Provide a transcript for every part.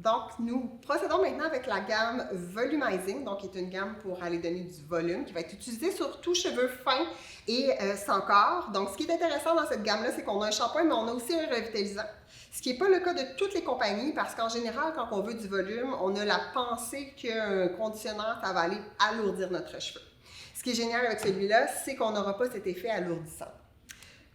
Donc, nous procédons maintenant avec la gamme Volumizing, donc qui est une gamme pour aller donner du volume, qui va être utilisée sur tout cheveux fins et sans corps. Donc, ce qui est intéressant dans cette gamme-là, c'est qu'on a un shampoing, mais on a aussi un revitalisant. Ce qui n'est pas le cas de toutes les compagnies, parce qu'en général, quand on veut du volume, on a la pensée qu'un conditionneur, ça va aller alourdir notre cheveu. Ce qui est génial avec celui-là, c'est qu'on n'aura pas cet effet alourdissant.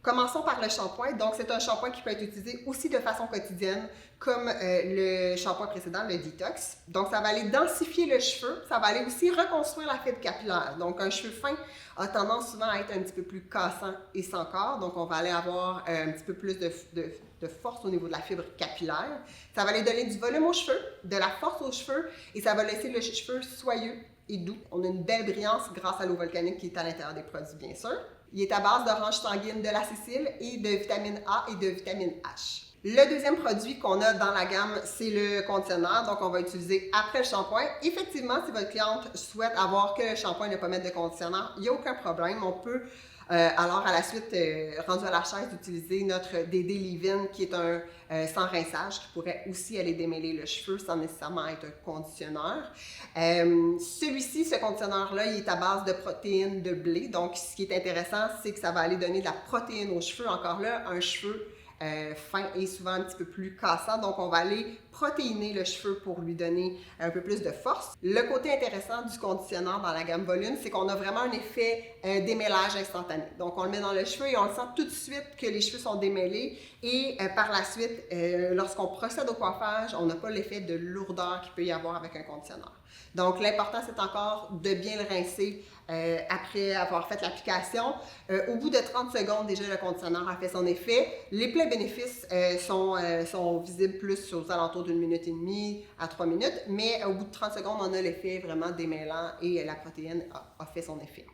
Commençons par le shampoing. Donc, c'est un shampoing qui peut être utilisé aussi de façon quotidienne, comme le shampoing précédent, le Detox. Donc, ça va aller densifier le cheveu. Ça va aller aussi reconstruire la fibre capillaire. Donc, un cheveu fin a tendance souvent à être un petit peu plus cassant et sans corps. Donc, on va aller avoir un petit peu plus de force au niveau de la fibre capillaire. Ça va aller donner du volume aux cheveux, de la force aux cheveux, et ça va laisser le cheveu soyeux et doux. On a une belle brillance grâce à l'eau volcanique qui est à l'intérieur des produits, bien sûr. Il est à base d'orange sanguine, de la Sicile et de vitamine A et de vitamine H. Le deuxième produit qu'on a dans la gamme, c'est le conditionneur. Donc, on va utiliser après le shampoing. Effectivement, si votre cliente souhaite avoir que le shampoing et ne pas mettre de conditionneur, il n'y a aucun problème. On peut alors, à la suite, rendu à la chaise, utiliser notre DD Leave-In qui est un sans rinçage qui pourrait aussi aller démêler le cheveu sans nécessairement être un conditionneur. Celui-ci, ce conditionneur-là, il est à base de protéines de blé. Donc, ce qui est intéressant, c'est que ça va aller donner de la protéine aux cheveux. Encore là, un cheveu fin et souvent un petit peu plus cassant. Donc, on va aller protéiner le cheveu pour lui donner un peu plus de force. Le côté intéressant du conditionneur dans la gamme volume, c'est qu'on a vraiment un effet démêlage instantané. Donc, on le met dans le cheveu et on le sent tout de suite que les cheveux sont démêlés. Et par la suite, lorsqu'on procède au coiffage, on n'a pas l'effet de lourdeur qu'il peut y avoir avec un conditionneur. Donc, l'important, c'est encore de bien le rincer après avoir fait l'application. Au bout de 30 secondes, déjà, le conditionneur a fait son effet. Les pleins bénéfices sont visibles plus aux alentours d'une minute et demie à 3 minutes, mais au bout de 30 secondes, on a l'effet vraiment démêlant et la protéine a fait son effet.